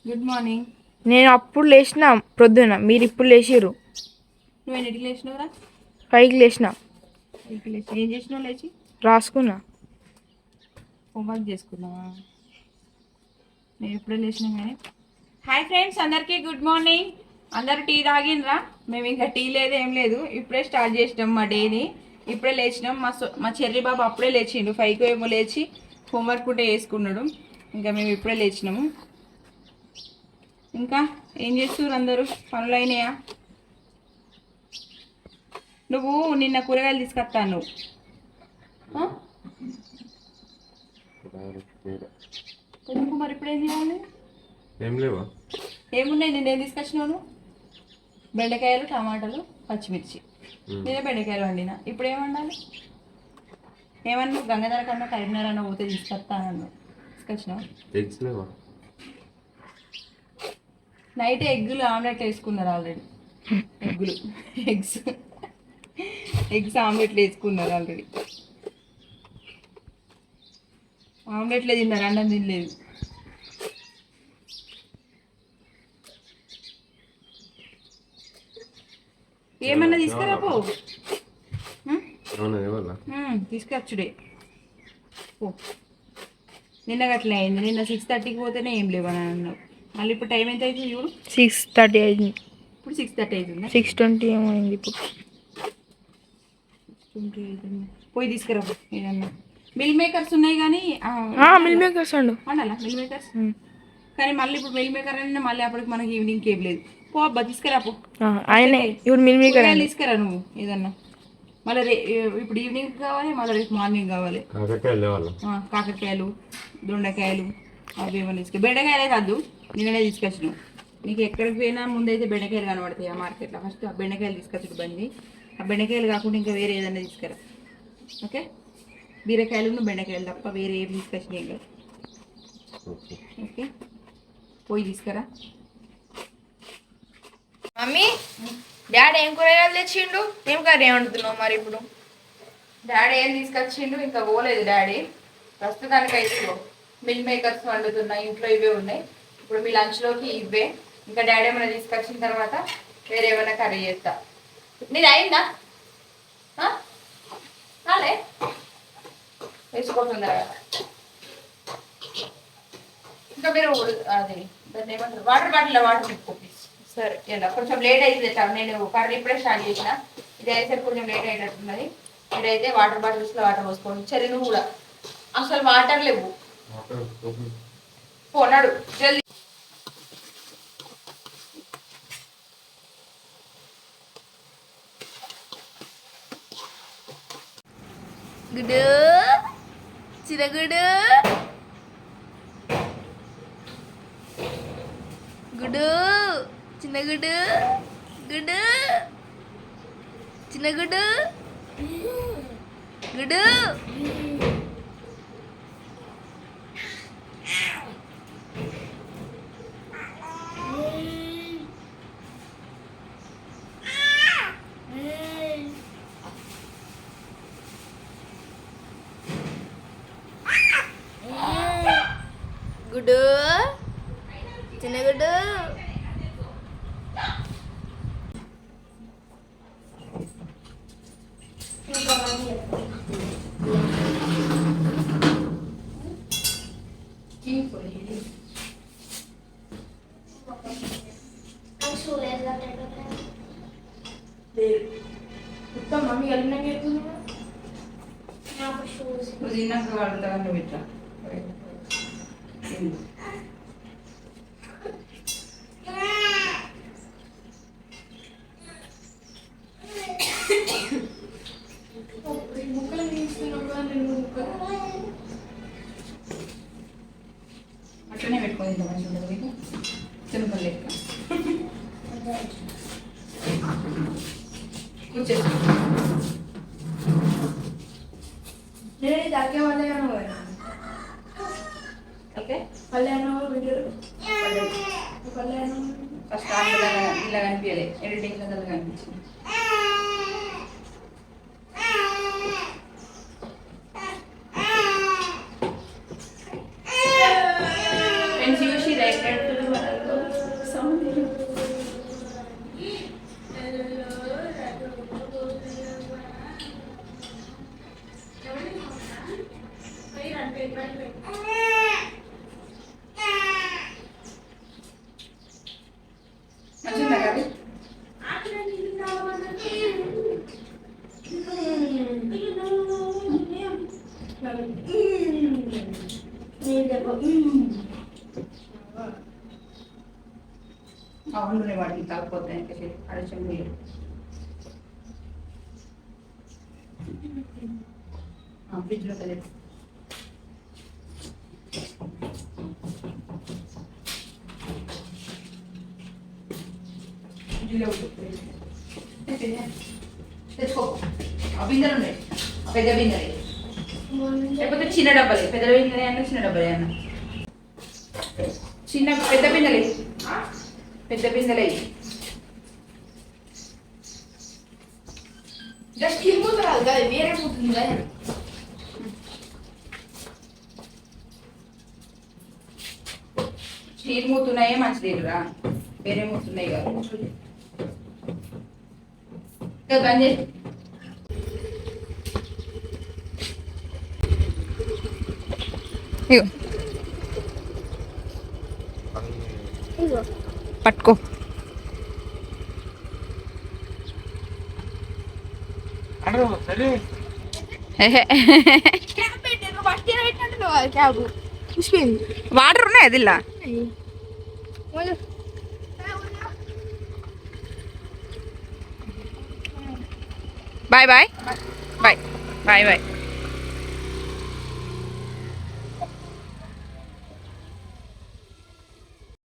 Good morning. నేను అప్పుడు లేచిన ప్రొద్దున, మీరు ఇప్పుడు లేచిర్రు. నువ్వు ఎన్నింటికి లేచినావురా? 5కి లేచిన. ఏం చేసినావు లేచి? రాసుకున్నా. హోంవర్క్ చేసుకున్నావా? నేను ఎప్పుడే లేచినా కానీ. హాయ్ ఫ్రెండ్స్, అందరికీ గుడ్ మార్నింగ్. అందరు టీ తాగినరా? మేము ఇంకా టీ లేదు, ఏం లేదు. ఇప్పుడే స్టార్ట్ చేసినాం మా డేని. ఇప్పుడే లేచినాం. మా చెర్రి బాబు అప్పుడే లేచిండు. 5కి ఏమో లేచి హోంవర్క్ ఉంటే వేసుకున్నాడు. ఇంకా మేము ఇప్పుడే లేచినాము. ఇంకా ఏం చేస్తున్నారు అందరూ? పనులు అయినాయా? నువ్వు నిన్న కూరగాయలు తీసుకొస్తాను. ఎందుకు మరి ఇప్పుడు ఏం చేయాలి? ఏం లేవా? ఏమున్నాయి? నేనేం తీసుకొచ్చినాను? బెండకాయలు, టమాటాలు, పచ్చిమిర్చి. నేనే బెండకాయలు వండినా. ఇప్పుడు ఏం వండాలి? ఏమన్నా గంగాధర కన్నా కరీంనగర్ అన్న పోతే తీసుకొస్తానన్ను. తీసుకొచ్చినావు? ఎగ్స్ లేవా? నైట్ ఎగ్గులు ఆమ్లెట్ వేసుకున్నారు ఆల్రెడీ. ఎగ్స్ ఆమ్లెట్లు వేసుకున్నారు ఆల్రెడీ. ఆమ్లెట్లే తిన్నారు, అన్నం తినలేదు. ఏమన్నా తీసుకురాపో. తీసుకొచ్చుడే. నిన్న గట్లే అయింది. నిన్న 6:30కి పోతేనే ఏం లేవని అన్నావు. మళ్ళీ ఇప్పుడు టైం ఎంత అవుతుంది చూడు? 6:30 అయింది. ఇప్పుడు 6:30 అవుతుంది. 6:20 ఏమో అయింది ఇప్పుడు. పోయి తీసుకురా ఏదన్నా. మిల్ మేకర్స్ ఉన్నాయి కానీ మిల్ మేకర్స్ అండు వండాలా? మిల్ మేకర్స్ కానీ మళ్ళీ ఇప్పుడు మిల్ మేకర్ అయినా మళ్ళీ అప్పటికి మనకి ఈవినింగ్కి ఏం లేదు. పో అబ్బా తీసుకురా పో. ఆయన ఇప్పుడు మిల్ మేకర్ తీసుకురా నువ్వు ఏదన్నా. మళ్ళీ ఇప్పుడు ఈవినింగ్ కావాలి, మళ్ళీ రేపు మార్నింగ్ కావాలి. కాకరకాయలు, దొండకాయలు అవి ఏమైనా తీసుకు. బెండకాయలు అయితే వద్దు, నిన్ననే తీసుకొచ్చినావు. నీకు ఎక్కడికి పోయినా ముందైతే బెండకాయలు కనబడతాయి ఆ మార్కెట్లో. ఫస్ట్ ఆ బెండకాయలు తీసుకొచ్చుడు బండి. ఆ బెండకాయలు కాకుండా ఇంకా వేరే ఏదైనా తీసుకురా. ఓకే? బీరకాయలు, బెండకాయలు తప్ప వేరే ఏం తీసుకొచ్చినాయి కదా. ఓకే, పోయి తీసుకురా. మమ్మీ, డాడీ ఏం కూరగాయలు తెచ్చిండు? ఏం కర్రీ వండుతున్నావు మరి ఇప్పుడు? డాడీ ఏం తీసుకొచ్చిండు ఇంకా పోలేదు డాడీ. ప్రస్తుతానికి అయితే మిల్ మేకర్స్ వండుతున్నాయి. ఇంట్లో ఇవే ఉన్నాయి. ఇప్పుడు మీ లంచ్లోకి ఇవే. ఇంకా డాడీ ఏమైనా తీసుకొచ్చిన తర్వాత వేరే ఏమైనా కర్రీ చేస్తా. నీది అయిందా? రాలే వేసుకోతుందా? ఇంకా మీరు అది దాన్ని ఏమంటారు, వాటర్ నింపుకోండి. సరే, ఇలా కొంచెం లేట్ అవుతుంది. నేను కర్రీ ఇప్పుడే స్టార్ట్ చేసిన. ఇది అయితే కొంచెం లేట్ అయ్యేటట్టున్నది. ఇదైతే వాటర్ బాటిల్స్లో వాటర్ పోసుకోండి. సరే, నువ్వు కూడా అసలు వాటర్ లేవు. పోనాడు జల్దీ. గుడు చిరగుడు గుడు చిన్నగుడు గుడు చిన్నగుడు గుడు గుడు చిన్నగుడు మమ్మీ వెళ్ళినా తిన్నాక వాడుతా పెట్టా. ముక్కలు తీసుకున్నావు అట్లనే పెట్టుకోవాలి. మంచిగా ఉండదు మీకు చిన్నపల్లి లెక్క. కూర్చో. నేను తగ్గే వాళ్ళే ఓకే. పల్లెను వీడియో పల్లెను ఫస్ట్ ఇలా కనిపించాలి. ఎడిటింగ్ అలా కనిపించింది. ఫ్రెండ్స్ చూసి రైట్ అవును వాటికి తగ్గిపోతాయి అడిచం మీరు ఫ్రిడ్జ్లో కలిపి తెచ్చుకో ఆ బిందెలు ఉన్నాయి పెద్ద బిందెలు లేకపోతే చిన్న డబ్బాలే పెద్ద బిందెలే అన్న చిన్న డబ్బాలే అన్న చిన్న పెద్ద బిందెలే పెద్ద బిందెలే జస్ట్ ఈ మూత రాదు కదా వేరే మూత ఉంది కదా స్టీల్ మూతున్నాయే మంచిదేరురా వేరే మూతున్నాయి కదా బంద్ చేసి పట్టుకో వాటర్ ఉన్నాయి అది ఇలా bye bye bye bye bye